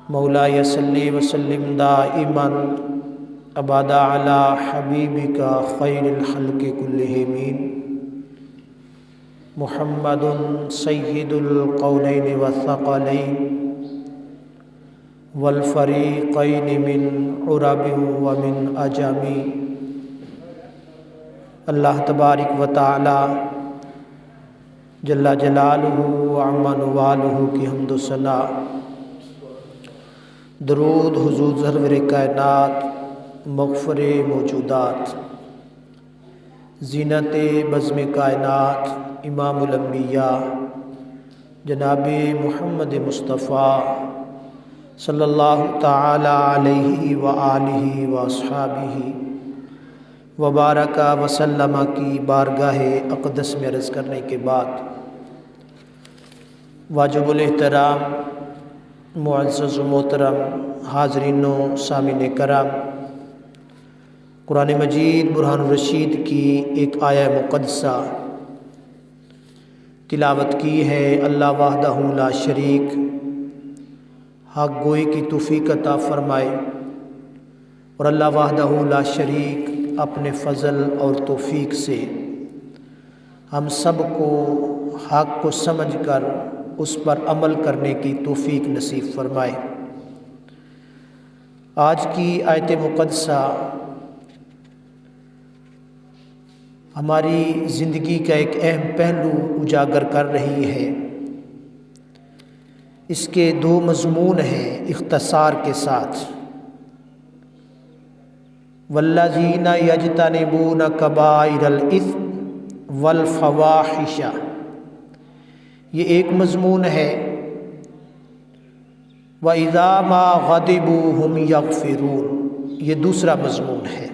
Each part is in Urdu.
مولاي صل وسلم دائما ابدا على حبيبك خير الخلق كلهم محمد سيد القولين والثقلين والفريقين من عرب ومن عجم۔ اللہ تبارک و تعالی جل جلالہ وعم نوالہ کی حمد و ثنا، درود حضور سرور کائنات مغفر موجودات، زینت بزم کائنات، امام الانبیاء جناب محمد مصطفیٰ صلی اللہ تعالی علیہ وآلہ واصحابہ وبارک وسلم کی بارگاہ اقدس میں عرض کرنے کے بعد، واجب الاحترام معزز و محترم حاضرین و سامعین کرام، قرآن مجید برہان الرشید کی ایک آیہ مقدسہ تلاوت کی ہے۔ اللہ وحدہ لا شریک حق گوئی کی توفیق عطا فرمائے، اور اللہ وحدہ لا شریک اپنے فضل اور توفیق سے ہم سب کو حق کو سمجھ کر اس پر عمل کرنے کی توفیق نصیب فرمائے۔ آج کی آیت مقدسہ ہماری زندگی کا ایک اہم پہلو اجاگر کر رہی ہے۔ اس کے دو مضمون ہیں اختصار کے ساتھ۔ والذین یجتنبون کبائر الاثم والفواحش، یہ ایک مضمون ہے۔ وَإِذَا مَا غَضِبُوا هُمْ يَغْفِرُونَ، یہ دوسرا مضمون ہے۔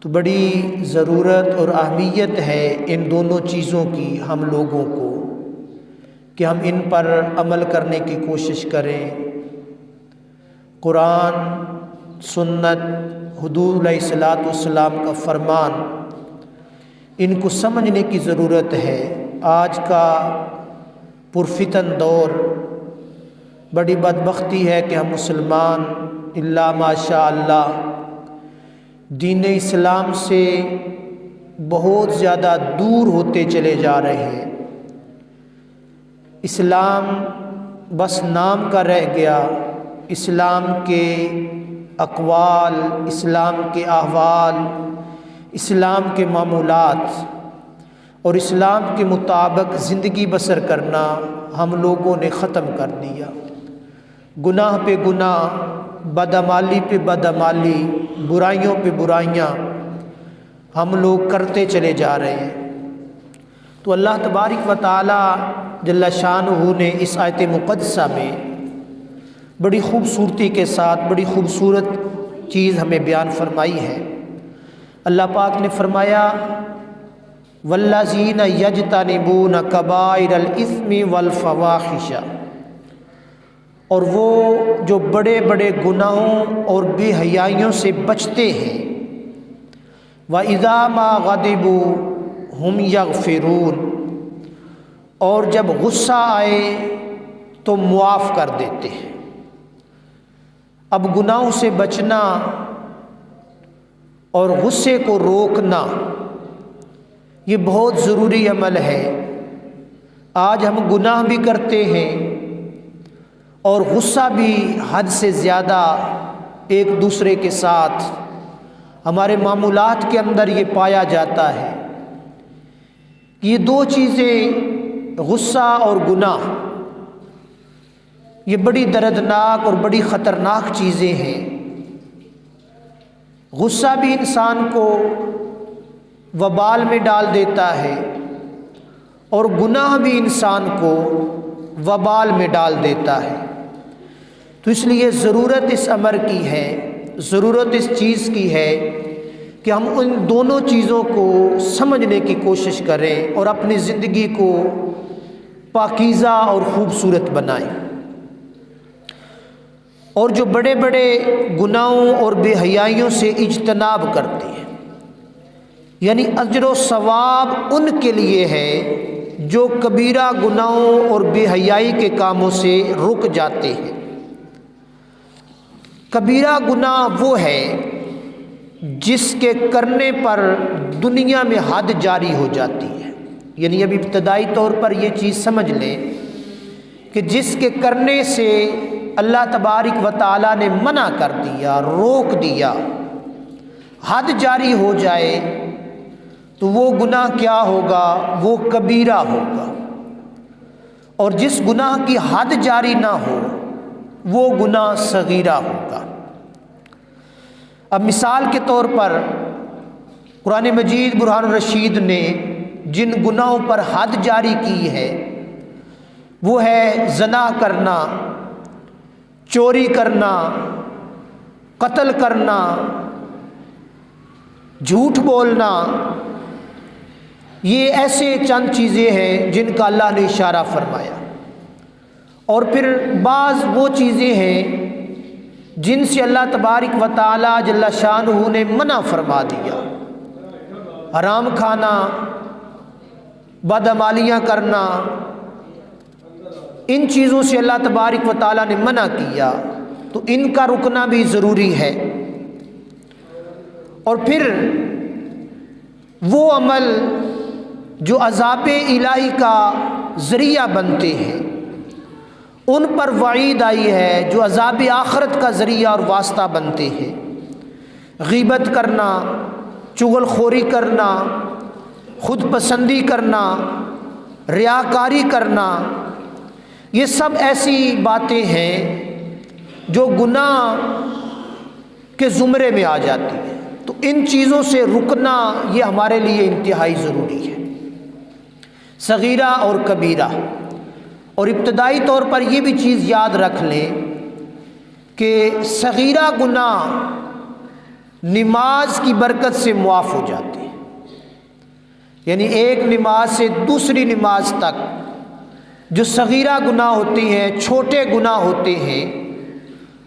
تو بڑی ضرورت اور اہمیت ہے ان دونوں چیزوں کی ہم لوگوں کو، کہ ہم ان پر عمل کرنے کی کوشش کریں۔ قرآن، سنت، حضور علیہ الصلوۃ والسلام کا فرمان، ان کو سمجھنے کی ضرورت ہے۔ آج کا پرفتن دور، بڑی بدبختی ہے کہ ہم مسلمان الا ماشاء اللہ دین اسلام سے بہت زیادہ دور ہوتے چلے جا رہے ہیں۔ اسلام بس نام کا رہ گیا۔ اسلام کے اقوال، اسلام کے احوال، اسلام کے معمولات اور اسلام کے مطابق زندگی بسر کرنا ہم لوگوں نے ختم کر دیا۔ گناہ پہ گناہ، بدعمالی پہ بدعمالی، برائیوں پہ برائیاں ہم لوگ کرتے چلے جا رہے ہیں۔ تو اللہ تبارک و تعالی جل شانہ نے اس آیت مقدسہ میں بڑی خوبصورتی کے ساتھ بڑی خوبصورت چیز ہمیں بیان فرمائی ہے۔ اللہ پاک نے فرمایا والذین یجتنبون کبائر الاثم والفواحش، اور وہ جو بڑے بڑے گناہوں اور بے حیائیوں سے بچتے ہیں۔ وَإِذَا مَا غَضِبُوا هُمْ يَغْفِرُونَ، اور جب غصہ آئے تو معاف کر دیتے ہیں۔ اب گناہوں سے بچنا اور غصے کو روکنا یہ بہت ضروری عمل ہے۔ آج ہم گناہ بھی کرتے ہیں اور غصہ بھی حد سے زیادہ ایک دوسرے کے ساتھ ہمارے معمولات کے اندر یہ پایا جاتا ہے۔ یہ دو چیزیں، غصہ اور گناہ، یہ بڑی دردناک اور بڑی خطرناک چیزیں ہیں۔ غصہ بھی انسان کو وبال میں ڈال دیتا ہے، اور گناہ بھی انسان کو وبال میں ڈال دیتا ہے۔ تو اس لیے ضرورت اس امر کی ہے، ضرورت اس چیز کی ہے کہ ہم ان دونوں چیزوں کو سمجھنے کی کوشش کریں اور اپنی زندگی کو پاکیزہ اور خوبصورت بنائیں۔ اور جو بڑے بڑے گناہوں اور بے حیائیوں سے اجتناب کرتے ہیں، یعنی اجر و ثواب ان کے لیے ہے جو کبیرہ گناہوں اور بے حیائی کے کاموں سے رک جاتے ہیں۔ کبیرہ گناہ وہ ہے جس کے کرنے پر دنیا میں حد جاری ہو جاتی ہے. یعنی اب ابتدائی طور پر یہ چیز سمجھ لیں کہ جس کے کرنے سے اللہ تبارک و تعالیٰ نے منع کر دیا، روک دیا، حد جاری ہو جائے تو وہ گناہ کیا ہوگا؟ وہ کبیرہ ہوگا. اور جس گناہ کی حد جاری نہ ہو وہ گناہ صغیرہ ہوگا. اب مثال کے طور پر قرآن مجید برہان الرشید نے جن گناہوں پر حد جاری کی ہے وہ ہے زنا کرنا، چوری کرنا، قتل کرنا، جھوٹ بولنا. یہ ایسے چند چیزیں ہیں جن کا اللہ نے اشارہ فرمایا. اور پھر بعض وہ چیزیں ہیں جن سے اللہ تبارک و تعالی جل شانہ نے منع فرما دیا. حرام کھانا، بدعمالیاں کرنا، ان چیزوں سے اللہ تبارک و تعالی نے منع کیا تو ان کا رکنا بھی ضروری ہے. اور پھر وہ عمل جو عذاب الہی کا ذریعہ بنتے ہیں ان پر وعید آئی ہے، جو عذاب آخرت کا ذریعہ اور واسطہ بنتے ہیں. غیبت کرنا، چغل خوری کرنا، خود پسندی کرنا، ریاکاری کرنا، یہ سب ایسی باتیں ہیں جو گناہ کے زمرے میں آ جاتی ہیں. تو ان چیزوں سے رکنا یہ ہمارے لیے انتہائی ضروری ہے، صغیرہ اور کبیرہ. اور ابتدائی طور پر یہ بھی چیز یاد رکھ لیں کہ صغیرہ گناہ نماز کی برکت سے معاف ہو جاتے ہیں. یعنی ایک نماز سے دوسری نماز تک جو صغیرہ گناہ ہوتے ہیں، چھوٹے گناہ ہوتے ہیں،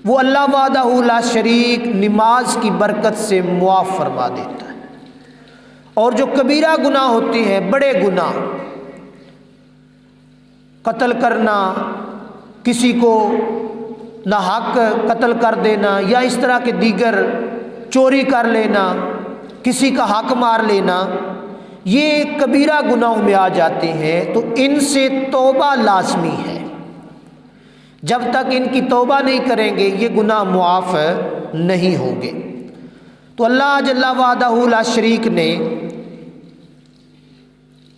وہ اللہ وحدہ لا شریک نماز کی برکت سے معاف فرما دیتا ہے. اور جو کبیرہ گناہ ہوتے ہیں، بڑے گناہ، قتل کرنا، کسی کو ناحق قتل کر دینا، یا اس طرح کے دیگر، چوری کر لینا، کسی کا حق مار لینا، یہ کبیرہ گناہوں میں آ جاتے ہیں. تو ان سے توبہ لازمی ہے. جب تک ان کی توبہ نہیں کریں گے یہ گناہ معاف نہیں ہوں گے. تو اللہ جل وحدہ لا شریک نے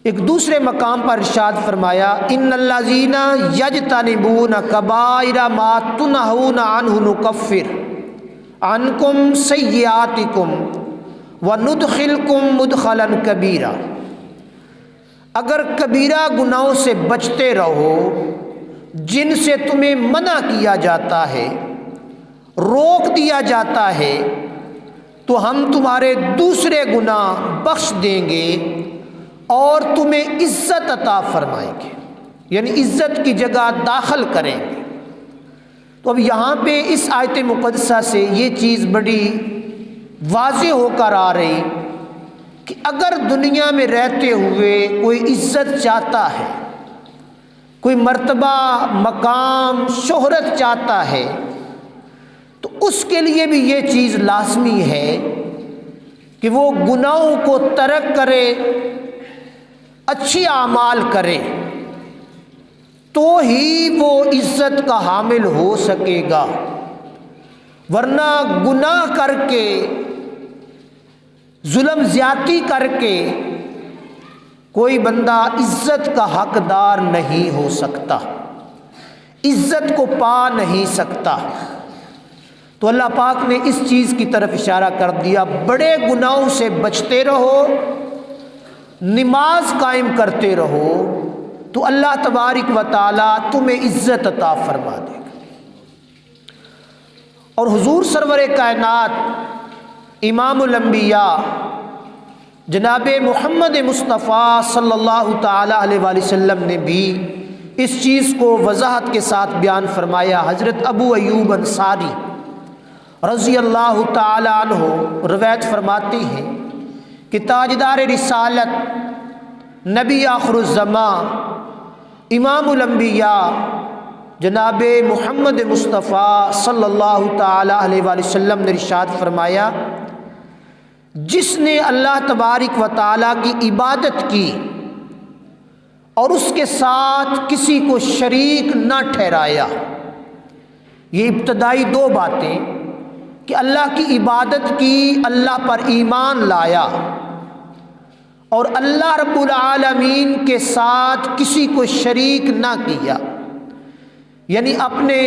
ایک دوسرے مقام پر ارشاد فرمایا، ان الذین یجتنبون کبائر ما تنہون عنہ نکفر عنکم سیئاتکم وندخلکم مدخلا کبیرا. اگر کبیرہ گناہوں سے بچتے رہو جن سے تمہیں منع کیا جاتا ہے، روک دیا جاتا ہے، تو ہم تمہارے دوسرے گناہ بخش دیں گے اور تمہیں عزت عطا فرمائیں گے، یعنی عزت کی جگہ داخل کریں گے. تو اب یہاں پہ اس آیت مقدسہ سے یہ چیز بڑی واضح ہو کر آ رہی کہ اگر دنیا میں رہتے ہوئے کوئی عزت چاہتا ہے، کوئی مرتبہ، مقام، شہرت چاہتا ہے، تو اس کے لیے بھی یہ چیز لازمی ہے کہ وہ گناہوں کو ترک کرے، اچھی اعمال کرے، تو ہی وہ عزت کا حامل ہو سکے گا. ورنہ گناہ کر کے، ظلم زیادتی کر کے کوئی بندہ عزت کا حقدار نہیں ہو سکتا، عزت کو پا نہیں سکتا. تو اللہ پاک نے اس چیز کی طرف اشارہ کر دیا، بڑے گناہوں سے بچتے رہو، نماز قائم کرتے رہو، تو اللہ تبارک و تعالی تمہیں عزت عطا فرما دے گا. اور حضور سرور کائنات امام الانبیاء جناب محمد مصطفیٰ صلی اللہ تعالی علیہ وآلہ وسلم نے بھی اس چیز کو وضاحت کے ساتھ بیان فرمایا. حضرت ابو ایوب انصاری رضی اللہ تعالی عنہ روایت فرماتے ہیں کہ تاجدار رسالت، نبی آخر الزمان، امام الانبیاء جناب محمد مصطفیٰ صلی اللہ تعالی علیہ وآلہ وسلم نے ارشاد فرمایا، جس نے اللہ تبارک و تعالیٰ کی عبادت کی اور اس کے ساتھ کسی کو شریک نہ ٹھہرایا، یہ ابتدائی دو باتیں کہ اللہ کی عبادت کی، اللہ پر ایمان لایا اور اللہ رب العالمین کے ساتھ کسی کو شریک نہ کیا، یعنی اپنے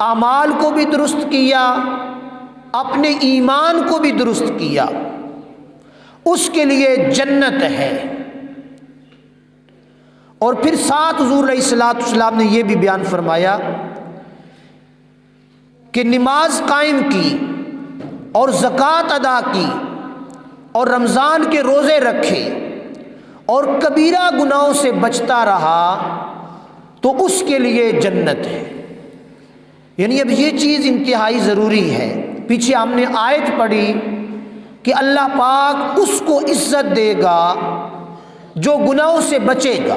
اعمال کو بھی درست کیا، اپنے ایمان کو بھی درست کیا، اس کے لیے جنت ہے۔ اور پھر ساتھ حضور علیہ الصلوۃ والسلام نے یہ بھی بیان فرمایا کہ نماز قائم کی اور زکوٰۃ ادا کی اور رمضان کے روزے رکھے اور کبیرہ گناہوں سے بچتا رہا تو اس کے لیے جنت ہے۔ یعنی اب یہ چیز انتہائی ضروری ہے۔ پیچھے ہم نے آیت پڑھی کہ اللہ پاک اس کو عزت دے گا جو گناہوں سے بچے گا،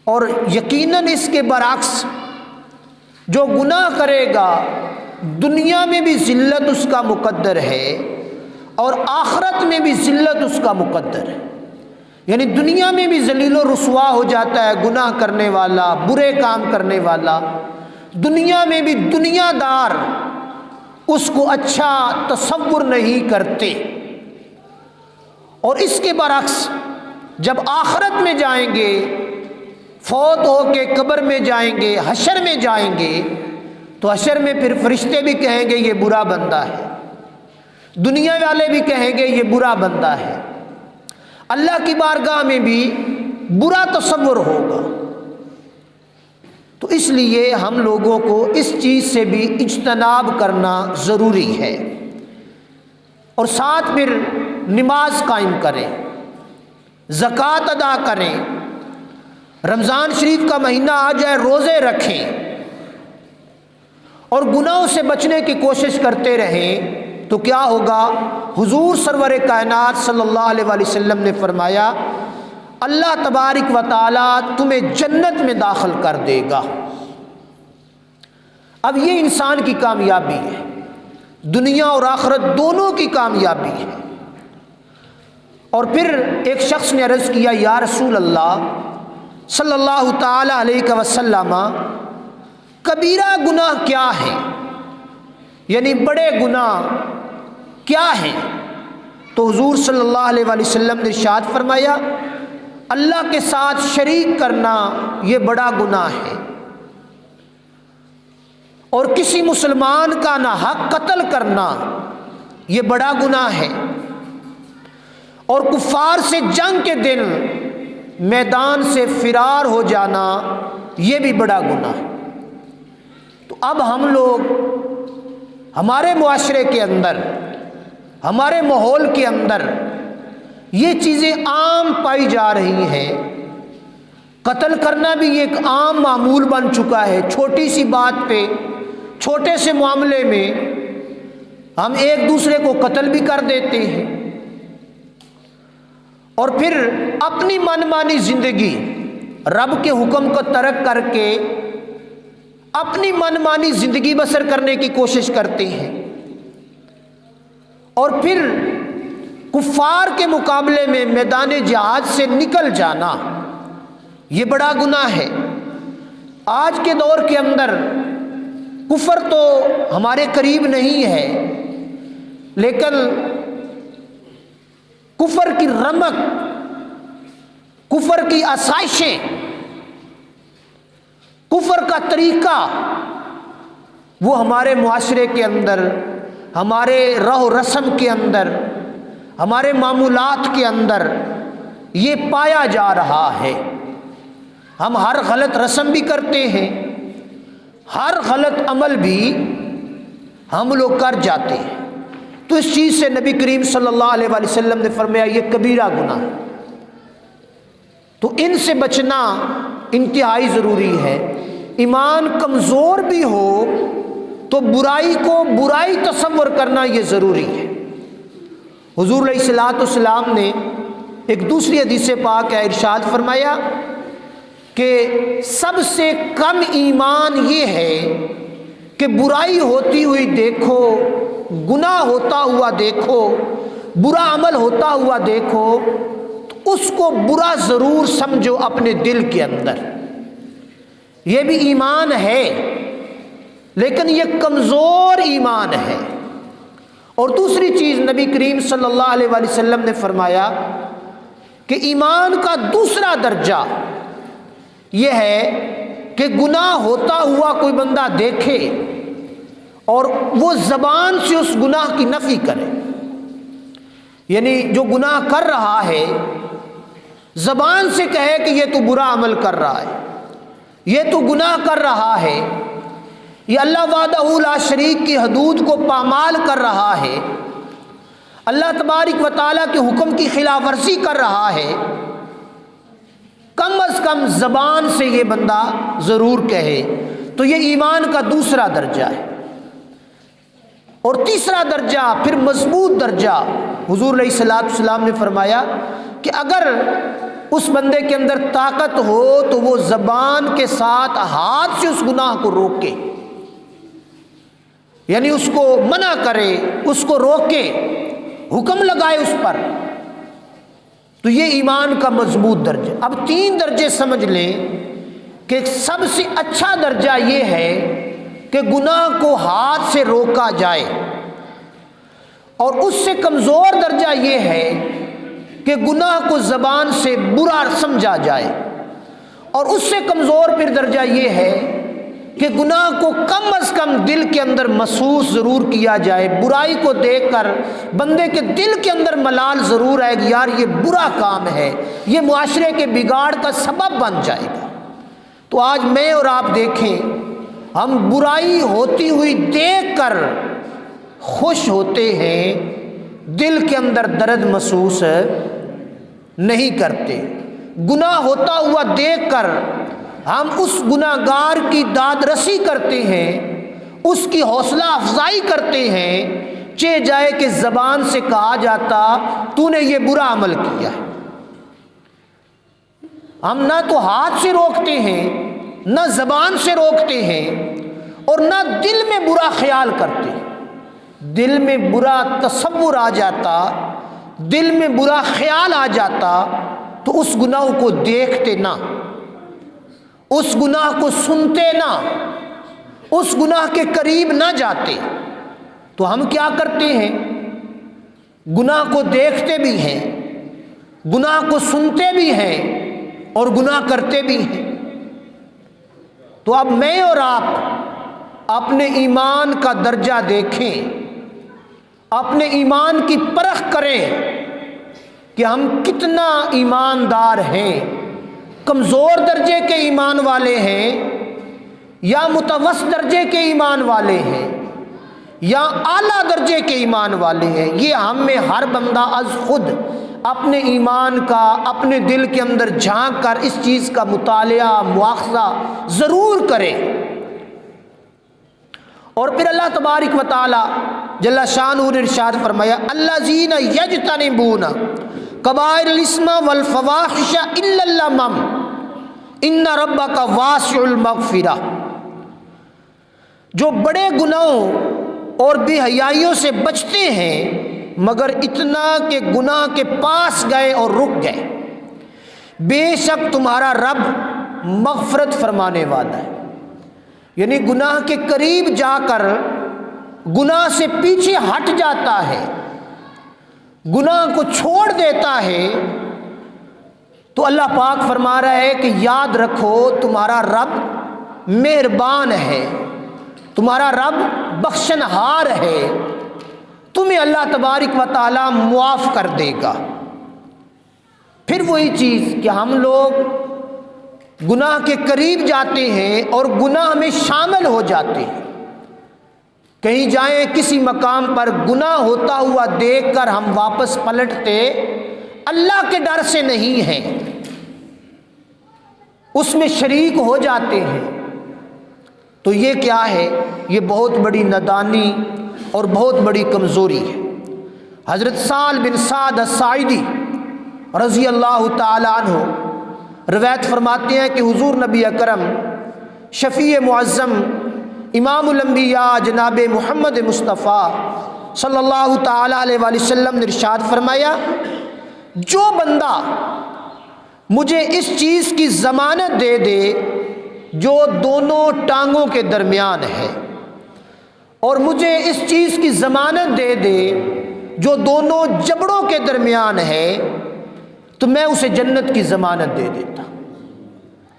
اور یقیناً اس کے برعکس جو گناہ کرے گا دنیا میں بھی ذلت اس کا مقدر ہے اور آخرت میں بھی ذلت اس کا مقدر ہے۔ یعنی دنیا میں بھی ذلیل و رسوا ہو جاتا ہے گناہ کرنے والا، برے کام کرنے والا، دنیا میں بھی دنیا دار اس کو اچھا تصور نہیں کرتے، اور اس کے برعکس جب آخرت میں جائیں گے، فوت ہو کے قبر میں جائیں گے، حشر میں جائیں گے، تو حشر میں پھر فرشتے بھی کہیں گے یہ برا بندہ ہے، دنیا والے بھی کہیں گے یہ برا بندہ ہے، اللہ کی بارگاہ میں بھی برا تصور ہوگا۔ تو اس لیے ہم لوگوں کو اس چیز سے بھی اجتناب کرنا ضروری ہے، اور ساتھ پھر نماز قائم کریں، زکوٰۃ ادا کریں، رمضان شریف کا مہینہ آ جائے روزے رکھیں اور گناہوں سے بچنے کی کوشش کرتے رہیں، تو کیا ہوگا؟ حضور سرور کائنات صلی اللہ علیہ وآلہ وسلم نے فرمایا اللہ تبارک و تعالیٰ تمہیں جنت میں داخل کر دے گا۔ اب یہ انسان کی کامیابی ہے، دنیا اور آخرت دونوں کی کامیابی ہے۔ اور پھر ایک شخص نے عرض کیا یا رسول اللہ صلی اللہ تعالی علیہ وسلم، کبیرہ گناہ کیا ہے؟ یعنی بڑے گناہ کیا ہیں؟ تو حضور صلی اللہ علیہ وآلہ وسلم نے ارشاد فرمایا اللہ کے ساتھ شریک کرنا یہ بڑا گناہ ہے، اور کسی مسلمان کا ناحق قتل کرنا یہ بڑا گناہ ہے، اور کفار سے جنگ کے دن میدان سے فرار ہو جانا یہ بھی بڑا گناہ ہے۔ تو اب ہم لوگ ہمارے معاشرے کے اندر، ہمارے ماحول کے اندر یہ چیزیں عام پائی جا رہی ہیں، قتل کرنا بھی ایک عام معمول بن چکا ہے۔ چھوٹی سی بات پہ، چھوٹے سے معاملے میں ہم ایک دوسرے کو قتل بھی کر دیتے ہیں، اور پھر اپنی من مانی زندگی رب کے حکم کو ترک کر کے اپنی من مانی زندگی بسر کرنے کی کوشش کرتے ہیں، اور پھر کفار کے مقابلے میں میدان جہاد سے نکل جانا یہ بڑا گناہ ہے۔ آج کے دور کے اندر کفر تو ہمارے قریب نہیں ہے، لیکن کفر کی رمق، کفر کی آسائشیں، کفر کا طریقہ وہ ہمارے معاشرے کے اندر، ہمارے رہ و رسم کے اندر، ہمارے معمولات کے اندر یہ پایا جا رہا ہے۔ ہم ہر غلط رسم بھی کرتے ہیں، ہر غلط عمل بھی ہم لوگ کر جاتے ہیں، تو اس چیز سے نبی کریم صلی اللہ علیہ وآلہ وسلم نے فرمایا یہ کبیرہ گناہ ہے۔ تو ان سے بچنا انتہائی ضروری ہے۔ ایمان کمزور بھی ہو تو برائی کو برائی تصور کرنا یہ ضروری ہے۔ حضور علیہ الصلوۃ والسلام نے ایک دوسری حدیث پاک ہے ارشاد فرمایا کہ سب سے کم ایمان یہ ہے کہ برائی ہوتی ہوئی دیکھو، گناہ ہوتا ہوا دیکھو، برا عمل ہوتا ہوا دیکھو تو اس کو برا ضرور سمجھو اپنے دل کے اندر۔ یہ بھی ایمان ہے، لیکن یہ کمزور ایمان ہے۔ اور دوسری چیز نبی کریم صلی اللہ علیہ وآلہ وسلم نے فرمایا کہ ایمان کا دوسرا درجہ یہ ہے کہ گناہ ہوتا ہوا کوئی بندہ دیکھے اور وہ زبان سے اس گناہ کی نفی کرے، یعنی جو گناہ کر رہا ہے زبان سے کہے کہ یہ تو برا عمل کر رہا ہے، یہ تو گناہ کر رہا ہے، یہ اللہ وحدہ لا شریک کی حدود کو پامال کر رہا ہے، اللہ تبارک و تعالیٰ کے حکم کی خلاف ورزی کر رہا ہے، کم از کم زبان سے یہ بندہ ضرور کہے تو یہ ایمان کا دوسرا درجہ ہے۔ اور تیسرا درجہ پھر مضبوط درجہ، حضور علیہ الصلوۃ والسلام نے فرمایا کہ اگر اس بندے کے اندر طاقت ہو تو وہ زبان کے ساتھ ہاتھ سے اس گناہ کو روکے، یعنی اس کو منع کرے، اس کو روکے، حکم لگائے اس پر، تو یہ ایمان کا مضبوط درجہ۔ اب 3 درجے سمجھ لیں کہ سب سے اچھا درجہ یہ ہے کہ گناہ کو ہاتھ سے روکا جائے، اور اس سے کمزور درجہ یہ ہے کہ گناہ کو زبان سے برا سمجھا جائے، اور اس سے کمزور پھر درجہ یہ ہے کہ گناہ کو کم از کم دل کے اندر محسوس ضرور کیا جائے، برائی کو دیکھ کر بندے کے دل کے اندر ملال ضرور آئے کہ یار یہ برا کام ہے، یہ معاشرے کے بگاڑ کا سبب بن جائے گا۔ تو آج میں اور آپ دیکھیں، ہم برائی ہوتی ہوئی دیکھ کر خوش ہوتے ہیں، دل کے اندر درد محسوس نہیں کرتے۔ گناہ ہوتا ہوا دیکھ کر ہم اس گناہ گار کی داد رسی کرتے ہیں، اس کی حوصلہ افزائی کرتے ہیں، چہ جائے کہ زبان سے کہا جاتا تو نے یہ برا عمل کیا ہے۔ ہم نہ تو ہاتھ سے روکتے ہیں، نہ زبان سے روکتے ہیں، اور نہ دل میں برا خیال کرتے۔ دل میں برا تصور آ جاتا، دل میں برا خیال آ جاتا تو اس گناہ کو دیکھتے نہ، اس گناہ کو سنتے نہ، اس گناہ کے قریب نہ جاتے۔ تو ہم کیا کرتے ہیں؟ گناہ کو دیکھتے بھی ہیں، گناہ کو سنتے بھی ہیں، اور گناہ کرتے بھی ہیں۔ تو اب میں اور آپ اپنے ایمان کا درجہ دیکھیں، اپنے ایمان کی پرکھ کریں کہ ہم کتنا ایماندار ہیں، کمزور درجے کے ایمان والے ہیں یا متوسط درجے کے ایمان والے ہیں یا اعلیٰ درجے کے ایمان والے ہیں۔ یہ ہم میں ہر بندہ از خود اپنے ایمان کا اپنے دل کے اندر جھانک کر اس چیز کا مطالعہ مواخذہ ضرور کرے۔ اور پھر اللہ تبارک و تعالی جل شانہ نے ارشاد فرمایا الذین یجتنبون کبائر الاسم والفواحش الا اللمم ان ربک واسع المغفرہ، جو بڑے گناہوں اور بے حیائیوں سے بچتے ہیں مگر اتنا کہ گناہ کے پاس گئے اور رک گئے، بے شک تمہارا رب مغفرت فرمانے والا ہے۔ یعنی گناہ کے قریب جا کر گناہ سے پیچھے ہٹ جاتا ہے، گناہ کو چھوڑ دیتا ہے، تو اللہ پاک فرما رہا ہے کہ یاد رکھو تمہارا رب مہربان ہے، تمہارا رب بخشنہار ہے، تمہیں اللہ تبارک و تعالی معاف کر دے گا۔ پھر وہی چیز کہ ہم لوگ گناہ کے قریب جاتے ہیں اور گناہ میں شامل ہو جاتے ہیں، کہیں جائیں کسی مقام پر گناہ ہوتا ہوا دیکھ کر ہم واپس پلٹتے اللہ کے ڈر سے نہیں ہیں، اس میں شریک ہو جاتے ہیں۔ تو یہ کیا ہے؟ یہ بہت بڑی نادانی اور بہت بڑی کمزوری ہے۔ حضرت سہل بن سعد الساعدی رضی اللہ تعالیٰ عنہ روایت فرماتے ہیں کہ حضور نبی اکرم شفیع معظم امام الانبیاء جناب محمد مصطفیٰ صلی اللہ تعالیٰ علیہ وآلہ وسلم نے ارشاد فرمایا، جو بندہ مجھے اس چیز کی ضمانت دے دے جو دونوں ٹانگوں کے درمیان ہے، اور مجھے اس چیز کی ضمانت دے دے جو دونوں جبڑوں کے درمیان ہے، تو میں اسے جنت کی ضمانت دے دیتا۔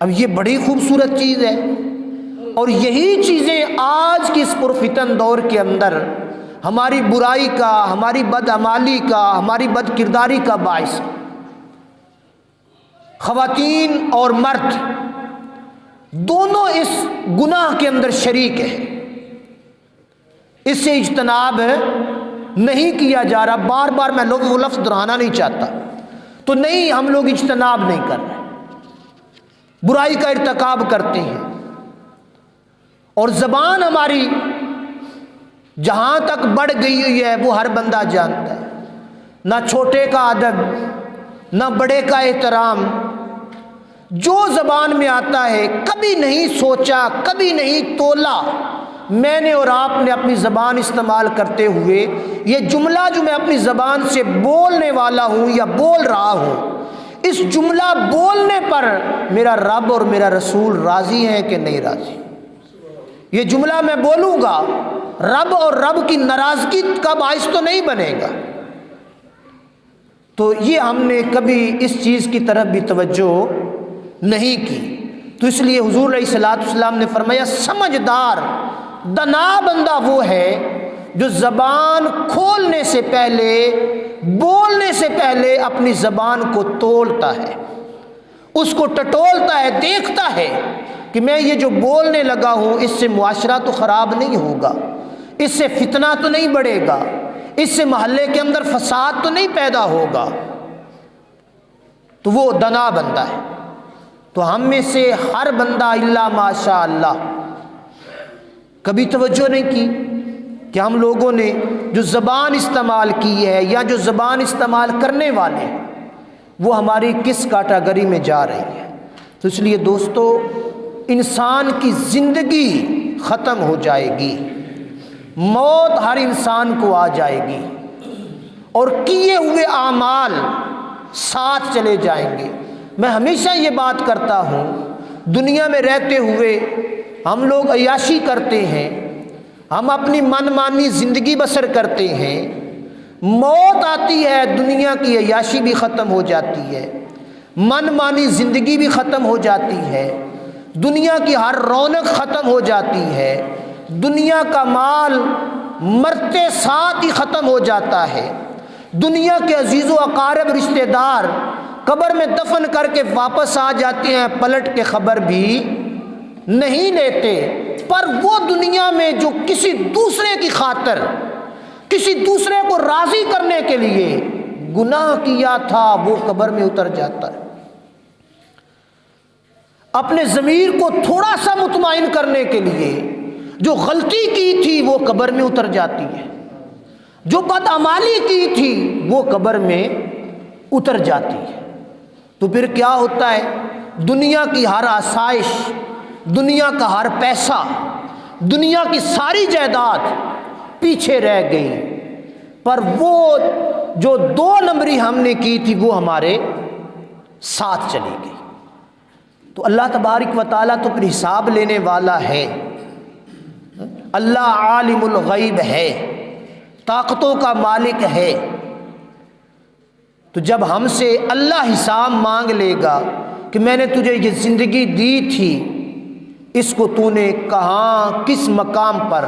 اب یہ بڑی خوبصورت چیز ہے، اور یہی چیزیں آج کی اس پرفتن دور کے اندر ہماری برائی کا، ہماری بدعمالی کا، ہماری بد کرداری کا باعث۔ خواتین اور مرد دونوں اس گناہ کے اندر شریک ہیں، اس سے اجتناب نہیں کیا جا رہا۔ بار بار میں وہ لفظ دہرانا نہیں چاہتا، تو نہیں، ہم لوگ اجتناب نہیں کر رہے، برائی کا ارتکاب کرتے ہیں، اور زبان ہماری جہاں تک بڑھ گئی ہوئی ہے وہ ہر بندہ جانتا ہے، نہ چھوٹے کا ادب نہ بڑے کا احترام، جو زبان میں آتا ہے کبھی نہیں سوچا، کبھی نہیں تولا۔ میں نے اور آپ نے اپنی زبان استعمال کرتے ہوئے یہ جملہ جو میں اپنی زبان سے بولنے والا ہوں یا بول رہا ہوں، اس جملہ بولنے پر میرا رب اور میرا رسول راضی ہیں کہ نہیں راضی؟ یہ جملہ میں بولوں گا، رب اور رب کی ناراضگی کا باعث تو نہیں بنے گا۔ تو یہ ہم نے کبھی اس چیز کی طرف بھی توجہ نہیں کی، تو اس لیے حضور علیہ الصلوۃ والسلام نے فرمایا، سمجھدار دنا بندہ وہ ہے جو زبان کھولنے سے پہلے، بولنے سے پہلے اپنی زبان کو تولتا ہے، اس کو ٹٹولتا ہے، دیکھتا ہے کہ میں یہ جو بولنے لگا ہوں اس سے معاشرہ تو خراب نہیں ہوگا، اس سے فتنہ تو نہیں بڑھے گا، اس سے محلے کے اندر فساد تو نہیں پیدا ہوگا، تو وہ دنا بندہ ہے۔ تو ہم میں سے ہر بندہ الا ماشاء اللہ کبھی توجہ نہیں کی کہ ہم لوگوں نے جو زبان استعمال کی ہے یا جو زبان استعمال کرنے والے ہیں وہ ہماری کس کیٹیگری میں جا رہی ہے۔ تو اس لیے دوستو، انسان کی زندگی ختم ہو جائے گی، موت ہر انسان کو آ جائے گی، اور کیے ہوئے اعمال ساتھ چلے جائیں گے۔ میں ہمیشہ یہ بات کرتا ہوں، دنیا میں رہتے ہوئے ہم لوگ عیاشی کرتے ہیں، ہم اپنی من مانی زندگی بسر کرتے ہیں، موت آتی ہے دنیا کی عیاشی بھی ختم ہو جاتی ہے، من مانی زندگی بھی ختم ہو جاتی ہے، دنیا کی ہر رونق ختم ہو جاتی ہے، دنیا کا مال مرتے ساتھ ہی ختم ہو جاتا ہے، دنیا کے عزیز و اقارب رشتہ دار قبر میں دفن کر کے واپس آ جاتے ہیں، پلٹ کے خبر بھی نہیں لیتے، پر وہ دنیا میں جو کسی دوسرے کی خاطر، کسی دوسرے کو راضی کرنے کے لیے گناہ کیا تھا وہ قبر میں اتر جاتا ہے، اپنے ضمیر کو تھوڑا سا مطمئن کرنے کے لیے جو غلطی کی تھی وہ قبر میں اتر جاتی ہے، جو بدعمالی کی تھی وہ قبر میں اتر جاتی ہے۔ تو پھر کیا ہوتا ہے؟ دنیا کی ہر آسائش، دنیا کا ہر پیسہ، دنیا کی ساری جائیداد پیچھے رہ گئی، پر وہ جو 2 نمبری ہم نے کی تھی وہ ہمارے ساتھ چلی گئی۔ تو اللہ تبارک و تعالیٰ تو پھر حساب لینے والا ہے، اللہ عالم الغیب ہے، طاقتوں کا مالک ہے، تو جب ہم سے اللہ حساب مانگ لے گا کہ میں نے تجھے یہ زندگی دی تھی، اس کو تو نے کہاں، کس مقام پر،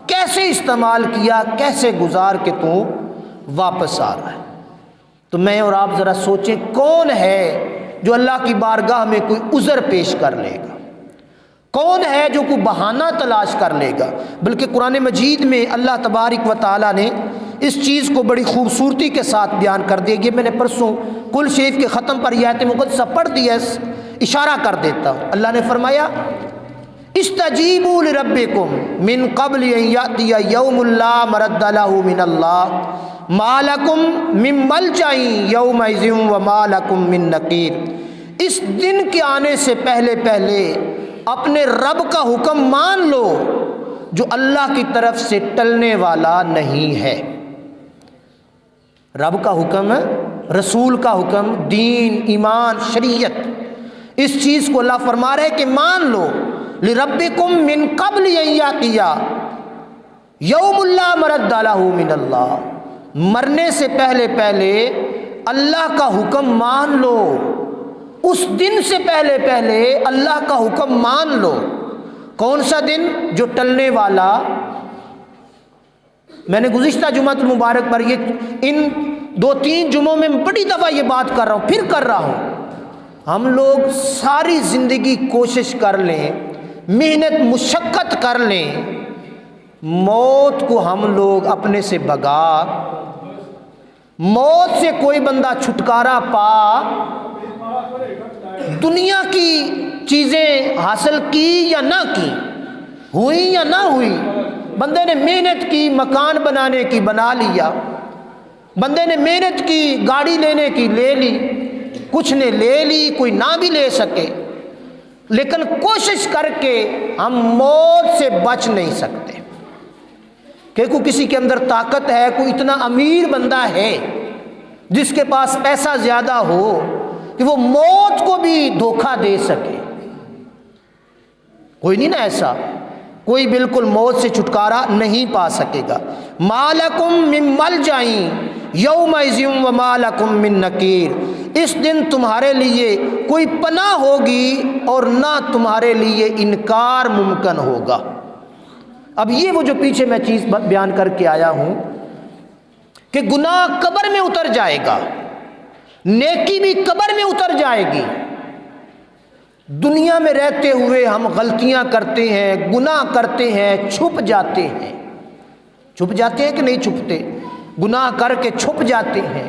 کیسے استعمال کیا، کیسے گزار کے تو واپس آ رہا ہے، تو میں اور آپ ذرا سوچیں کون ہے جو اللہ کی بارگاہ میں کوئی عذر پیش کر لے گا، کون ہے جو کوئی بہانہ تلاش کر لے گا؟ بلکہ قرآن مجید میں اللہ تبارک و تعالیٰ نے اس چیز کو بڑی خوبصورتی کے ساتھ بیان کر دیا۔ یہ میں نے پرسوں کل شریف کے ختم پر یہ آیت مقدسہ پڑھ دی ہے، اشارہ کر دیتا ہوں۔ اللہ نے فرمایا استجیبوا لربکم من قبل ان یأتی یوم لا مرد له من اللہ ما لکم من ملجأ یومئذ وما لکم من نقیر۔ اس دن کے آنے سے پہلے پہلے اپنے رب کا حکم مان لو جو اللہ کی طرف سے ٹلنے والا نہیں ہے۔ رب کا حکم، رسول کا حکم، دین، ایمان، شریعت، اس چیز کو اللہ فرما رہے کہ مان لو۔ لربکم من قبل ان یاتیہ یوم لا مرد لہ من اللہ، مرنے سے پہلے پہلے اللہ کا حکم مان لو، اس دن سے پہلے پہلے اللہ کا حکم مان لو۔ کون سا دن؟ جو ٹلنے والا۔ میں نے گزشتہ جمعہ المبارک پر ان 2-3 جمعوں میں بڑی دفعہ یہ بات کر رہا ہوں، پھر کر رہا ہوں، ہم لوگ ساری زندگی کوشش کر لیں، محنت مشقت کر لیں، موت کو ہم لوگ اپنے سے بھگا، موت سے کوئی بندہ چھٹکارا پا، دنیا کی چیزیں حاصل کی یا نہ کی، ہوئی یا نہ ہوئی، بندے نے محنت کی، مکان بنانے کی بنا لیا، بندے نے محنت کی، گاڑی لینے کی لے لی، کچھ نے لے لی، کوئی نہ بھی لے سکے، لیکن کوشش کر کے ہم موت سے بچ نہیں سکتے۔ کہ کوئی کسی کے اندر طاقت ہے، کوئی اتنا امیر بندہ ہے جس کے پاس پیسہ زیادہ ہو کہ وہ موت کو بھی دھوکہ دے سکے، کوئی نہیں نا ایسا، کوئی بالکل موت سے چھٹکارا نہیں پا سکے گا۔ ما لکم من ملجأ یومئذ وما لکم من نکیر، اس دن تمہارے لیے کوئی پناہ ہوگی اور نہ تمہارے لیے انکار ممکن ہوگا۔ اب یہ وہ جو پیچھے میں چیز بیان کر کے آیا ہوں کہ گناہ قبر میں اتر جائے گا، نیکی بھی قبر میں اتر جائے گی۔ دنیا میں رہتے ہوئے ہم غلطیاں کرتے ہیں، گناہ کرتے ہیں، چھپ جاتے ہیں، چھپ جاتے ہیں کہ نہیں چھپتے؟ گناہ کر کے چھپ جاتے ہیں،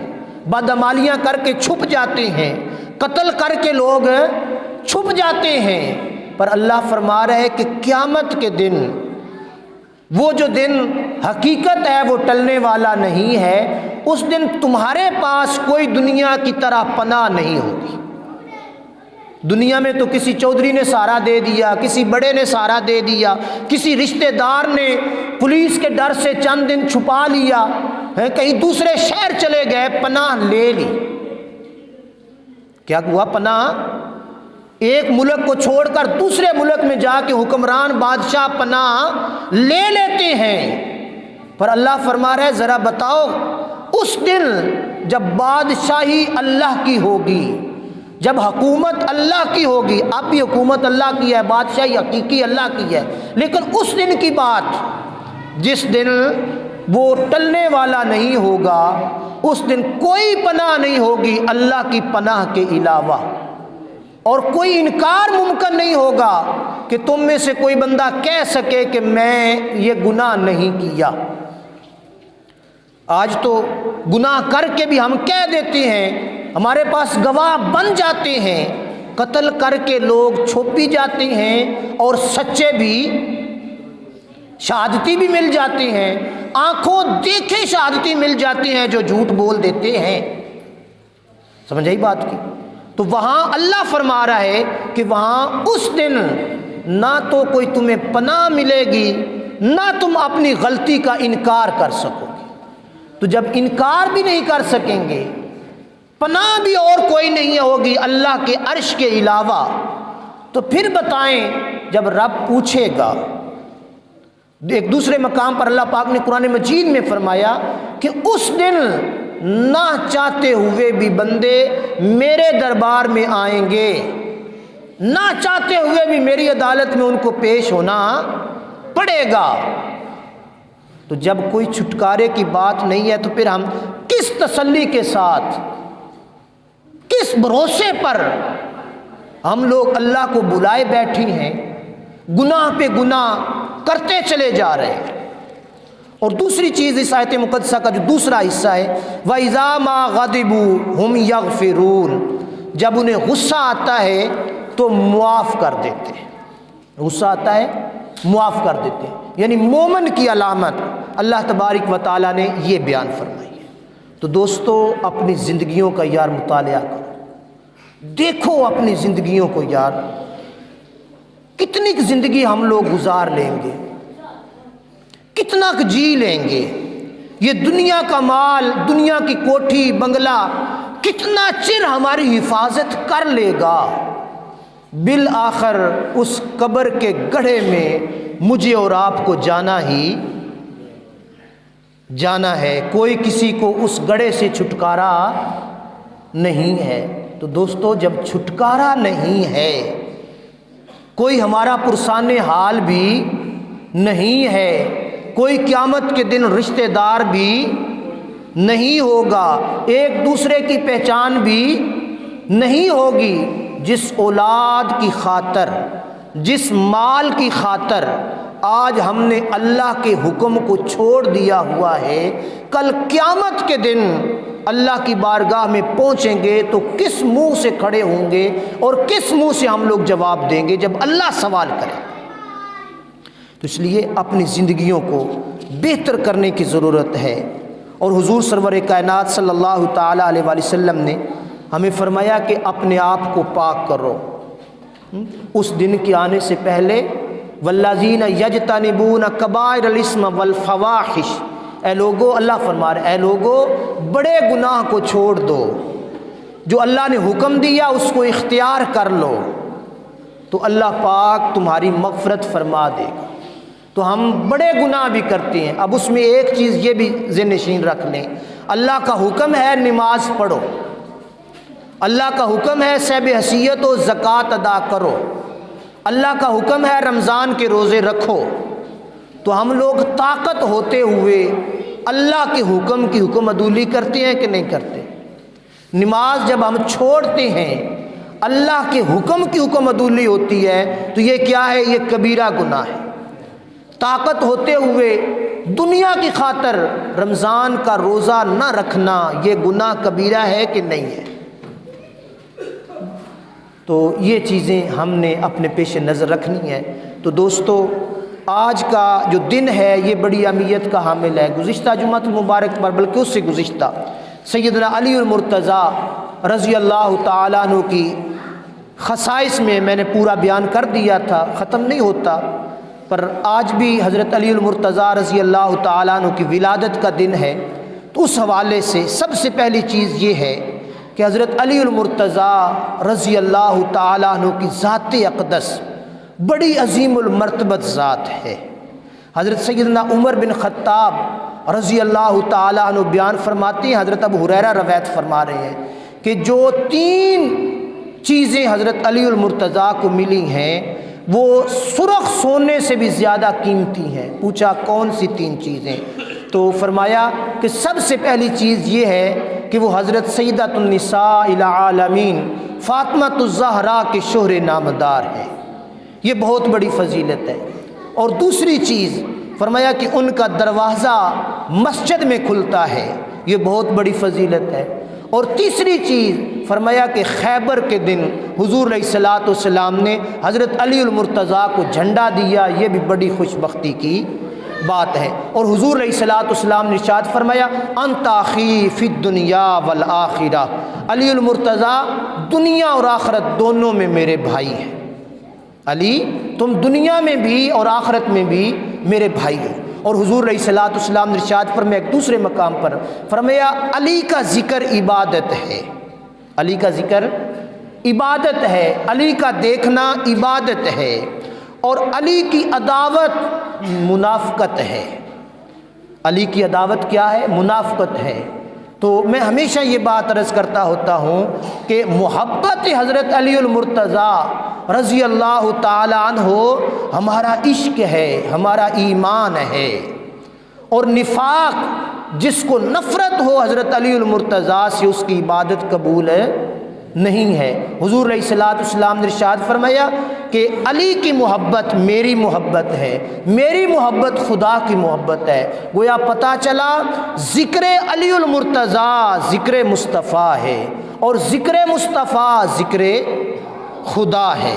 بدعمالیاں کر کے چھپ جاتے ہیں، قتل کر کے لوگ چھپ جاتے ہیں، پر اللہ فرما رہے کہ قیامت کے دن، وہ جو دن حقیقت ہے وہ ٹلنے والا نہیں ہے، اس دن تمہارے پاس کوئی دنیا کی طرح پناہ نہیں ہوگی۔ دنیا میں تو کسی چودھری نے سہارا دے دیا، کسی بڑے نے سہارا دے دیا، کسی رشتہ دار نے پولیس کے ڈر سے چند دن چھپا لیا، کہیں دوسرے شہر چلے گئے، پناہ لے لی۔ کیا ہوا؟ پناہ ایک ملک کو چھوڑ کر دوسرے ملک میں جا کے حکمران بادشاہ پناہ لے لیتے ہیں، پر اللہ فرما رہا ہے ذرا بتاؤ، اس دن جب بادشاہی اللہ کی ہوگی، جب حکومت اللہ کی ہوگی، اب بھی حکومت اللہ کی ہے، بادشاہی حقیقی اللہ کی ہے، لیکن اس دن کی بات جس دن وہ ٹلنے والا نہیں ہوگا، اس دن کوئی پناہ نہیں ہوگی اللہ کی پناہ کے علاوہ، اور کوئی انکار ممکن نہیں ہوگا کہ تم میں سے کوئی بندہ کہہ سکے کہ میں یہ گناہ نہیں کیا۔ آج تو گناہ کر کے بھی ہم کہہ دیتے ہیں، ہمارے پاس گواہ بن جاتے ہیں، قتل کر کے لوگ چھپ بھی جاتے ہیں اور سچے بھی، شہادتی بھی مل جاتے ہیں، آنکھوں دیکھے شہادتی مل جاتے ہیں جو جھوٹ بول دیتے ہیں۔ سمجھ آئی بات کی؟ تو وہاں اللہ فرما رہا ہے کہ وہاں اس دن نہ تو کوئی تمہیں پناہ ملے گی، نہ تم اپنی غلطی کا انکار کر سکو گے۔ تو جب انکار بھی نہیں کر سکیں گے، پناہ بھی اور کوئی نہیں ہوگی اللہ کے عرش کے علاوہ، تو پھر بتائیں جب رب پوچھے گا۔ ایک دوسرے مقام پر اللہ پاک نے قرآن مجید میں فرمایا کہ اس دن نہ چاہتے ہوئے بھی بندے میرے دربار میں آئیں گے، نہ چاہتے ہوئے بھی میری عدالت میں ان کو پیش ہونا پڑے گا۔ تو جب کوئی چھٹکارے کی بات نہیں ہے تو پھر ہم کس تسلی کے ساتھ، کس بھروسے پر ہم لوگ اللہ کو بلائے بیٹھے ہیں، گناہ پہ گناہ کرتے چلے جا رہے ہیں۔ اور دوسری چیز اس آیت مقدسہ کا جو دوسرا حصہ ہے، وَإِذَا مَا غَضِبُوا هُمْ يَغْفِرُونَ، جب انہیں غصہ آتا ہے تو معاف کر دیتے ہیں، غصہ آتا ہے معاف کر دیتے ہیں، یعنی مومن کی علامت اللہ تبارک و تعالیٰ نے یہ بیان فرمائی ہے۔ تو دوستو اپنی زندگیوں کا یار مطالعہ کرو، دیکھو اپنی زندگیوں کو یار، کتنی زندگی ہم لوگ گزار لیں گے، کتنا جی لیں گے، یہ دنیا کا مال، دنیا کی کوٹھی بنگلہ کتنا چر ہماری حفاظت کر لے گا، بالآخر اس قبر کے گڑھے میں مجھے اور آپ کو جانا ہی جانا ہے، کوئی کسی کو اس گڑھے سے چھٹکارا نہیں ہے۔ تو دوستو، جب چھٹکارا نہیں ہے، کوئی ہمارا پرسان حال بھی نہیں ہے، کوئی قیامت کے دن رشتہ دار بھی نہیں ہوگا، ایک دوسرے کی پہچان بھی نہیں ہوگی، جس اولاد کی خاطر، جس مال کی خاطر آج ہم نے اللہ کے حکم کو چھوڑ دیا ہوا ہے، کل قیامت کے دن اللہ کی بارگاہ میں پہنچیں گے تو کس منہ سے کھڑے ہوں گے اور کس منہ سے ہم لوگ جواب دیں گے جب اللہ سوال کرے۔ تو اس لیے اپنی زندگیوں کو بہتر کرنے کی ضرورت ہے، اور حضور سرور کائنات صلی اللہ تعالیٰ علیہ وآلہ وسلم نے ہمیں فرمایا کہ اپنے آپ کو پاک کرو اس دن کے آنے سے پہلے۔ والذین یجتنبون کبائر الاسم والفواحش، اے لوگو، اللہ فرما رہے اے لوگو بڑے گناہ کو چھوڑ دو، جو اللہ نے حکم دیا اس کو اختیار کر لو تو اللہ پاک تمہاری مغفرت فرما دے گا۔ تو ہم بڑے گناہ بھی کرتے ہیں، اب اس میں ایک چیز یہ بھی ذہن نشین رکھ لیں، اللہ کا حکم ہے نماز پڑھو، اللہ کا حکم ہے صاحب حیثیت و زکوٰۃ ادا کرو، اللہ کا حکم ہے رمضان کے روزے رکھو، تو ہم لوگ طاقت ہوتے ہوئے اللہ کے حکم کی حکم عدولی کرتے ہیں کہ نہیں کرتے؟ نماز جب ہم چھوڑتے ہیں، اللہ کے حکم کی حکم عدولی ہوتی ہے، تو یہ کیا ہے؟ یہ کبیرہ گناہ ہے۔ طاقت ہوتے ہوئے دنیا کی خاطر رمضان کا روزہ نہ رکھنا، یہ گناہ کبیرہ ہے کہ نہیں ہے؟ تو یہ چیزیں ہم نے اپنے پیش نظر رکھنی ہے۔ تو دوستو، آج کا جو دن ہے یہ بڑی اہمیت کا حامل ہے۔ گزشتہ جمعہ المبارک پر، بلکہ اس سے گزشتہ، سیدنا علی المرتضیٰ رضی اللہ تعالیٰ عنہ کی خصائص میں میں نے پورا بیان کر دیا تھا، ختم نہیں ہوتا، پر آج بھی حضرت علی المرتضیٰ رضی اللہ تعالیٰ عنہ کی ولادت کا دن ہے۔ تو اس حوالے سے سب سے پہلی چیز یہ ہے کہ حضرت علی المرتضیٰ رضی اللہ تعالیٰ عنہ کی ذات اقدس بڑی عظیم المرتبت ذات ہے۔ حضرت سیدنا عمر بن خطاب رضی اللہ تعالیٰ عنہ بیان فرماتے ہیں، حضرت ابو ہریرہ روایت فرما رہے ہیں کہ جو 3 چیزیں حضرت علی المرتضیٰ کو ملی ہیں وہ سرخ سونے سے بھی زیادہ قیمتی ہیں۔ پوچھا کون سی 3 چیزیں؟ تو فرمایا کہ سب سے پہلی چیز یہ ہے کہ وہ حضرت سیدۃ النساء العالمین فاطمہ الزہرا کے شوہر نامدار ہیں، یہ بہت بڑی فضیلت ہے۔ اور دوسری چیز فرمایا کہ ان کا دروازہ مسجد میں کھلتا ہے، یہ بہت بڑی فضیلت ہے۔ اور تیسری چیز فرمایا کہ خیبر کے دن حضور علیہ الصلوۃ والسلام نے حضرت علی المرتضیٰ کو جھنڈا دیا، یہ بھی بڑی خوش بختی کی بات ہے۔ اور حضور علیہ الصلوۃ والسلام نے ارشاد فرمایا انت اخی فی الدنیا والآخرہ، علی المرتضیٰ دنیا اور آخرت دونوں میں میرے بھائی ہیں، علی تم دنیا میں بھی اور آخرت میں بھی میرے بھائی ہو۔ اور حضور علیہ الصلوۃ والسلام نے ارشاد فرمایا ایک دوسرے مقام پر، فرمایا علی کا ذکر عبادت ہے، علی کا ذکر عبادت ہے، علی کا دیکھنا عبادت ہے، اور علی کی عداوت منافقت ہے۔ علی کی عداوت کیا ہے؟ منافقت ہے۔ تو میں ہمیشہ یہ بات عرض کرتا ہوتا ہوں کہ محبت حضرت علی المرتضیٰ رضی اللہ تعالی عنہ ہمارا عشق ہے، ہمارا ایمان ہے، اور نفاق جس کو نفرت ہو حضرت علی المرتضیٰ سے اس کی عبادت قبول نہیں ہے۔ حضور علیہ الصلوۃ والسلام نے ارشاد فرمایا کہ علی کی محبت میری محبت ہے، میری محبت خدا کی محبت ہے۔ گویا پتہ چلا ذکر علی المرتضیٰ ذکر مصطفیٰ ہے، اور ذکر مصطفیٰ ذکر خدا ہے۔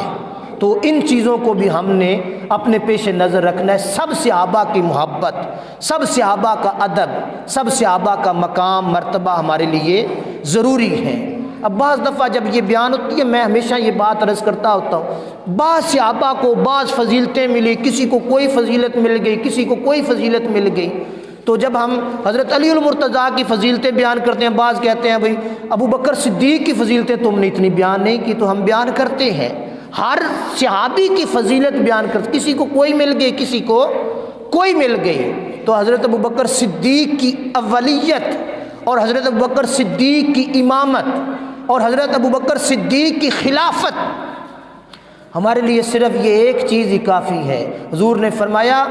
تو ان چیزوں کو بھی ہم نے اپنے پیش نظر رکھنا ہے۔ سب صحابہ کی محبت، سب صحابہ کا ادب، سب صحابہ کا مقام مرتبہ ہمارے لیے ضروری ہے۔ اب بعض دفعہ جب یہ بیان ہوتی ہے میں ہمیشہ یہ بات عرض کرتا ہوتا ہوں، بعض صحابہ کو بعض فضیلتیں ملی، کسی کو کوئی فضیلت مل گئی، کسی کو کوئی فضیلت مل گئی، تو جب ہم حضرت علی المرتضیٰ کی فضیلتیں بیان کرتے ہیں، بعض کہتے ہیں بھئی ابو بکر صدیق کی فضیلتیں تم نے اتنی بیان نہیں کی، تو ہم بیان کرتے ہیں ہر صحابی کی فضیلت بیان کرتے، کسی کو کوئی مل گئی، کسی کو کوئی مل گئی، تو حضرت ابو بکر صدیق کی اولیت اور حضرت ابو بکر صدیق کی امامت اور حضرت ابو بکر صدیق کی خلافت ہمارے لیے صرف یہ ایک چیز ہی کافی ہے۔ حضور نے فرمایا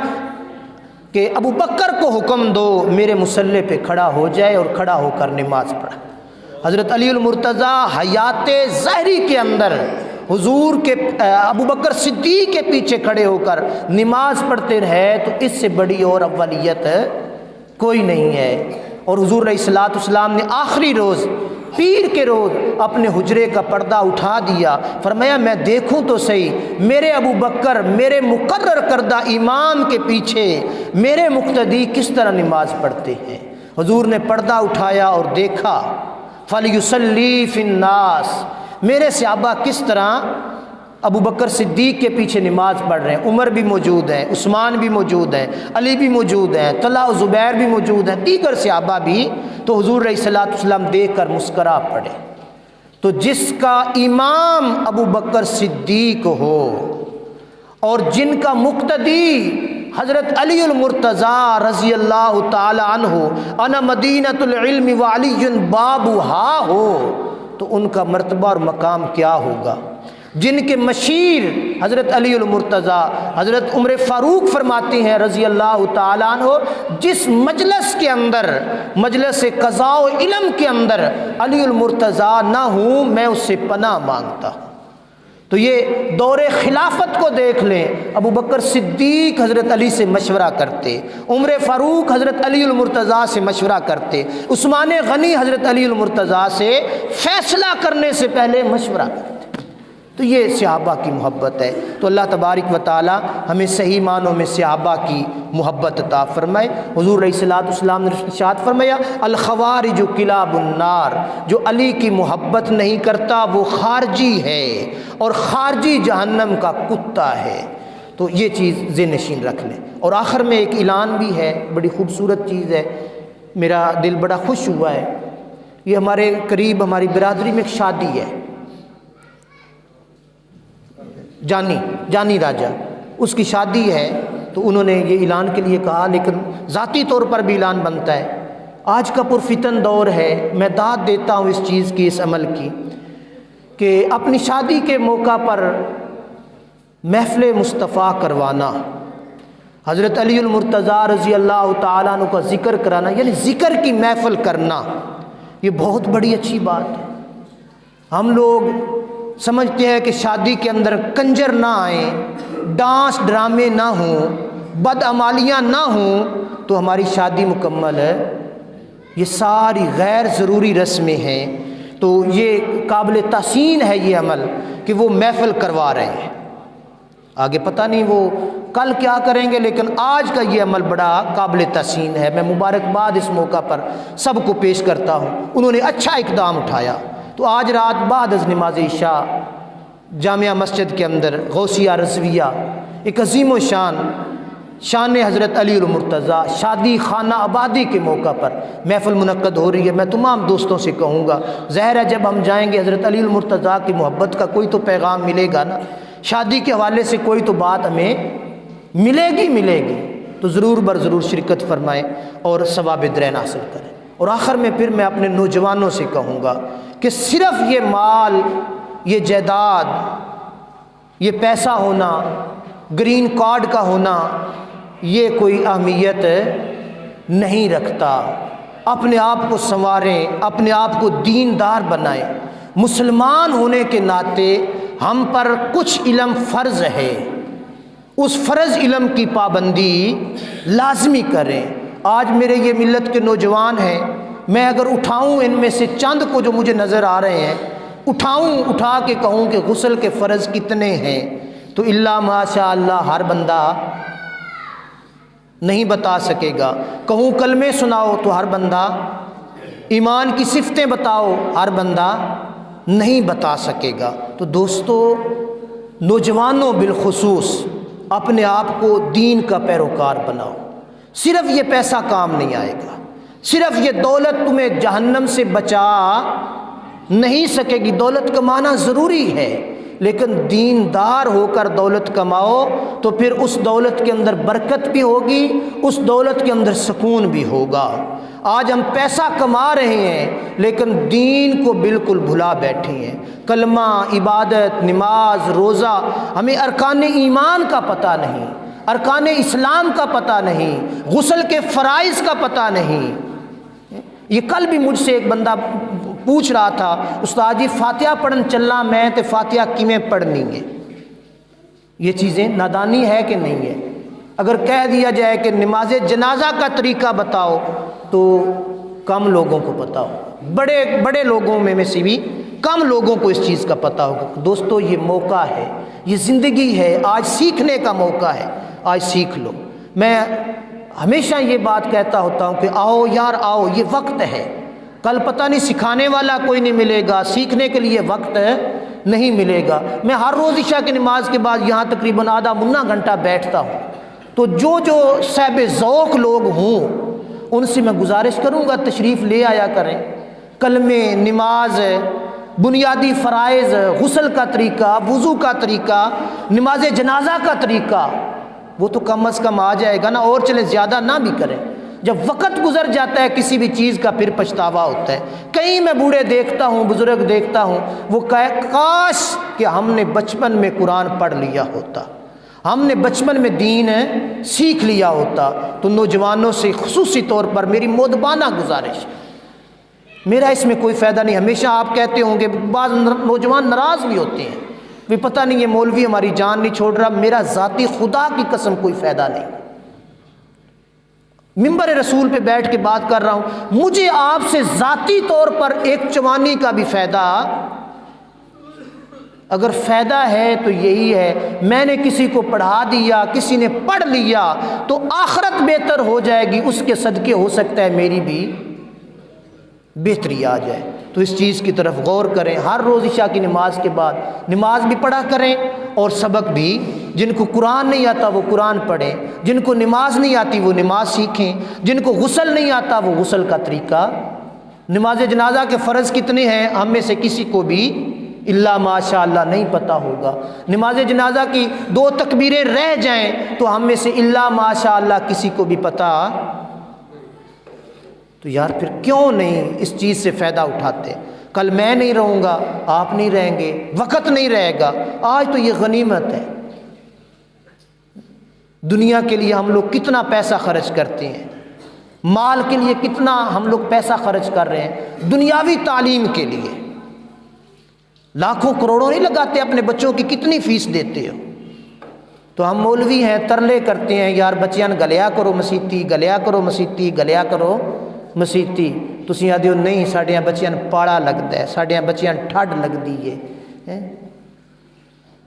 کہ ابو بکر کو حکم دو میرے مصلی پہ کھڑا ہو جائے اور کھڑا ہو کر نماز پڑھے۔ حضرت علی المرتضیٰ حیات ظاہری کے اندر حضور کے ابو بکر صدیق کے پیچھے کھڑے ہو کر نماز پڑھتے رہے، تو اس سے بڑی اور اولیت کوئی نہیں ہے۔ اور حضور علیہ الصلوۃ والسلام نے آخری روز پیر کے روز اپنے حجرے کا پردہ اٹھا دیا، فرمایا میں دیکھوں تو صحیح میرے ابو بکر میرے مقرر کردہ امام کے پیچھے میرے مقتدی کس طرح نماز پڑھتے ہیں۔ حضور نے پردہ اٹھایا اور دیکھا، فَلْيُصَلِّي فِي النَّاسِ، میرے صحابہ کس طرح ابو بکر صدیق کے پیچھے نماز پڑھ رہے ہیں، عمر بھی موجود ہیں، عثمان بھی موجود ہیں، علی بھی موجود ہیں، طلحہ و زبیر بھی موجود ہیں، دیگر صحابہ بھی، تو حضور علیہ الصلوۃ والسلام دیکھ کر مسکرا پڑے۔ تو جس کا امام ابو بکر صدیق ہو اور جن کا مقتدی حضرت علی المرتضیٰ رضی اللہ تعالی عنہ انا مدینۃ العلم وعلی بابھا ہو، تو ان کا مرتبہ اور مقام کیا ہوگا۔ جن کے مشیر حضرت علی المرتضیٰ، حضرت عمر فاروق فرماتے ہیں رضی اللہ تعالیٰ عنہ، جس مجلس کے اندر، مجلس قضاء و علم کے اندر علی المرتضیٰ نہ ہوں میں اس سے پناہ مانگتا ہوں۔ تو یہ دور خلافت کو دیکھ لیں، ابو بکر صدیق حضرت علی سے مشورہ کرتے، عمر فاروق حضرت علی المرتضیٰ سے مشورہ کرتے، عثمان غنی حضرت علی المرتضیٰ سے فیصلہ کرنے سے پہلے مشورہ کرتے۔ تو یہ صحابہ کی محبت ہے۔ تو اللہ تبارک و تعالی ہمیں صحیح معنوں میں صحابہ کی محبت عطا فرمائے۔ حضور علیہ الصلوۃ والسلام نے ارشاد فرمایا الخوارج کلاب النار، جو علی کی محبت نہیں کرتا وہ خارجی ہے اور خارجی جہنم کا کتا ہے۔ تو یہ چیز ذہن نشین رکھ لیں۔ اور آخر میں ایک اعلان بھی ہے، بڑی خوبصورت چیز ہے، میرا دل بڑا خوش ہوا ہے۔ یہ ہمارے قریب ہماری برادری میں ایک شادی ہے، جانی راجہ، اس کی شادی ہے، تو انہوں نے یہ اعلان کے لیے کہا، لیکن ذاتی طور پر بھی اعلان بنتا ہے۔ آج کا پرفتن دور ہے، میں داد دیتا ہوں اس چیز کی، اس عمل کی، کہ اپنی شادی کے موقع پر محفل مصطفیٰ کروانا، حضرت علی المرتضیٰ رضی اللہ تعالیٰ عنہ کا ذکر کرانا، یعنی ذکر کی محفل کرنا، یہ بہت بڑی اچھی بات ہے۔ ہم لوگ سمجھتے ہیں کہ شادی کے اندر کنجر نہ آئیں، ڈانس ڈرامے نہ ہوں، بدعمالیاں نہ ہوں تو ہماری شادی مکمل ہے۔ یہ ساری غیر ضروری رسمیں ہیں، تو یہ قابل تحسین ہے یہ عمل کہ وہ محفل کروا رہے ہیں۔ آگے پتہ نہیں وہ کل کیا کریں گے، لیکن آج کا یہ عمل بڑا قابل تحسین ہے۔ میں مبارکباد اس موقع پر سب کو پیش کرتا ہوں، انہوں نے اچھا اقدام اٹھایا۔ تو آج رات بعد از نماز عشاء جامعہ مسجد کے اندر غوثیہ رضویہ ایک عظیم و شان حضرت علی المرتضیٰ شادی خانہ آبادی کے موقع پر محفل منعقد ہو رہی ہے۔ میں تمام دوستوں سے کہوں گا، ظاہر ہے جب ہم جائیں گے حضرت علی المرتضیٰ کی محبت کا کوئی تو پیغام ملے گا نا، شادی کے حوالے سے کوئی تو بات ہمیں ملے گی، تو ضرور بر ضرور شرکت فرمائیں اور ثواب درین حاصل کریں۔ اور آخر میں پھر میں اپنے نوجوانوں سے کہوں گا کہ صرف یہ مال، یہ جائیداد، یہ پیسہ ہونا، گرین کارڈ کا ہونا، یہ کوئی اہمیت نہیں رکھتا۔ اپنے آپ کو سنواریں، اپنے آپ کو دیندار بنائیں۔ مسلمان ہونے کے ناطے ہم پر کچھ علم فرض ہے، اس فرض علم کی پابندی لازمی کریں۔ آج میرے یہ ملت کے نوجوان ہیں، میں اگر اٹھاؤں ان میں سے چند کو جو مجھے نظر آ رہے ہیں، اٹھا کے کہوں کہ غسل کے فرض کتنے ہیں، تو اللہ ماشاء اللہ ہر بندہ نہیں بتا سکے گا۔ کہوں کلمے سناؤ تو ہر بندہ، ایمان کی صفتیں بتاؤ ہر بندہ نہیں بتا سکے گا۔ تو دوستو، نوجوانوں بالخصوص اپنے آپ کو دین کا پیروکار بناؤ۔ صرف یہ پیسہ کام نہیں آئے گا، صرف یہ دولت تمہیں جہنم سے بچا نہیں سکے گی۔ دولت کمانا ضروری ہے، لیکن دیندار ہو کر دولت کماؤ تو پھر اس دولت کے اندر برکت بھی ہوگی، اس دولت کے اندر سکون بھی ہوگا۔ آج ہم پیسہ کما رہے ہیں لیکن دین کو بالکل بھلا بیٹھے ہیں۔ کلمہ، عبادت، نماز، روزہ، ہمیں ارکان ایمان کا پتہ نہیں، ارکان اسلام کا پتہ نہیں، غسل کے فرائض کا پتہ نہیں۔ یہ کل بھی مجھ سے ایک بندہ پوچھ رہا تھا، استاد جی فاتحہ پڑھن چلنا میں تے فاتحہ کیویں پڑھنی ہے؟ یہ چیزیں نادانی ہے کہ نہیں ہے؟ اگر کہہ دیا جائے کہ نماز جنازہ کا طریقہ بتاؤ تو کم لوگوں کو پتہ ہو، بڑے لوگوں میں سے بھی کم لوگوں کو اس چیز کا پتہ ہوگا۔ دوستو، یہ موقع ہے، یہ زندگی ہے، آج سیکھنے کا موقع ہے، آج سیکھ لو۔ میں ہمیشہ یہ بات کہتا ہوتا ہوں کہ آؤ یار آؤ، یہ وقت ہے، کل پتہ نہیں سکھانے والا کوئی نہیں ملے گا، سیکھنے کے لیے وقت نہیں ملے گا۔ میں ہر روز عشاء کی نماز کے بعد یہاں تقریباً آدھا منا گھنٹہ بیٹھتا ہوں، تو جو صاحب ذوق لوگ ہوں ان سے میں گزارش کروں گا تشریف لے آیا کریں۔ کلمے، نماز، بنیادی فرائض، غسل کا طریقہ، وضو کا طریقہ، نماز جنازہ کا طریقہ، وہ تو کم از کم آ جائے گا نا، اور چلے زیادہ نہ بھی کریں۔ جب وقت گزر جاتا ہے کسی بھی چیز کا پھر پچھتاوا ہوتا ہے۔ کئی میں بوڑھے دیکھتا ہوں، بزرگ دیکھتا ہوں، وہ کاش کہ ہم نے بچپن میں قرآن پڑھ لیا ہوتا، ہم نے بچپن میں دین سیکھ لیا ہوتا۔ تو نوجوانوں سے خصوصی طور پر میری مؤدبانہ گزارش، میرا اس میں کوئی فائدہ نہیں۔ ہمیشہ آپ کہتے ہوں گے، بعض نوجوان ناراض بھی ہوتے ہیں، بھی پتہ نہیں یہ مولوی ہماری جان نہیں چھوڑ رہا۔ میرا ذاتی خدا کی قسم کوئی فائدہ نہیں، منبر رسول پہ بیٹھ کے بات کر رہا ہوں، مجھے آپ سے ذاتی طور پر ایک چوانی کا بھی فائدہ، اگر فائدہ ہے تو یہی ہے، میں نے کسی کو پڑھا دیا، کسی نے پڑھ لیا تو آخرت بہتر ہو جائے گی، اس کے صدقے ہو سکتا ہے میری بھی بہتری آ جائے۔ تو اس چیز کی طرف غور کریں۔ ہر روز عشاء کی نماز کے بعد نماز بھی پڑھا کریں اور سبق بھی۔ جن کو قرآن نہیں آتا وہ قرآن پڑھیں، جن کو نماز نہیں آتی وہ نماز سیکھیں، جن کو غسل نہیں آتا وہ غسل کا طریقہ۔ نماز جنازہ کے فرض کتنے ہیں ہم میں سے کسی کو بھی الا ماشاء اللہ نہیں پتہ ہوگا۔ نماز جنازہ کی 2 تکبیریں رہ جائیں تو ہم میں سے الا ماشاء اللہ کسی کو بھی پتہ، تو یار پھر کیوں نہیں اس چیز سے فائدہ اٹھاتے؟ کل میں نہیں رہوں گا، آپ نہیں رہیں گے، وقت نہیں رہے گا۔ آج تو یہ غنیمت ہے۔ دنیا کے لیے ہم لوگ کتنا پیسہ خرچ کرتے ہیں، مال کے لیے کتنا ہم لوگ پیسہ خرچ کر رہے ہیں، دنیاوی تعلیم کے لیے لاکھوں کروڑوں نہیں لگاتے، اپنے بچوں کی کتنی فیس دیتے ہو؟ تو ہم مولوی ہیں، ترلے کرتے ہیں، یار بچیاں گلیا کرو مسیتی، گلیا کرو مسیتی، گلیا کرو مسیتی۔ تسی آدھے ہو نہیں ساڈیاں بچیاں پاڑا لگتا ہے، ساڈیاں بچیاں ٹھڈ لگتی ہے۔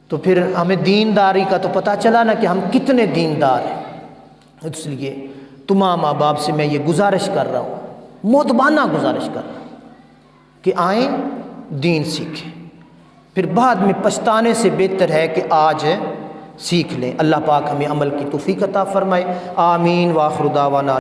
تو پھر ہمیں دینداری کا تو پتہ چلا نا کہ ہم کتنے دیندار ہیں۔ اس لیے تمام ماں باپ سے میں یہ گزارش کر رہا ہوں، مؤدبانہ گزارش کر رہا ہوں کہ آئیں دین سیکھیں، پھر بعد میں پچھتانے سے بہتر ہے کہ آج سیکھ لیں۔ اللہ پاک ہمیں عمل کی توفیق عطا فرمائے، آمین۔ وآخر دعوانا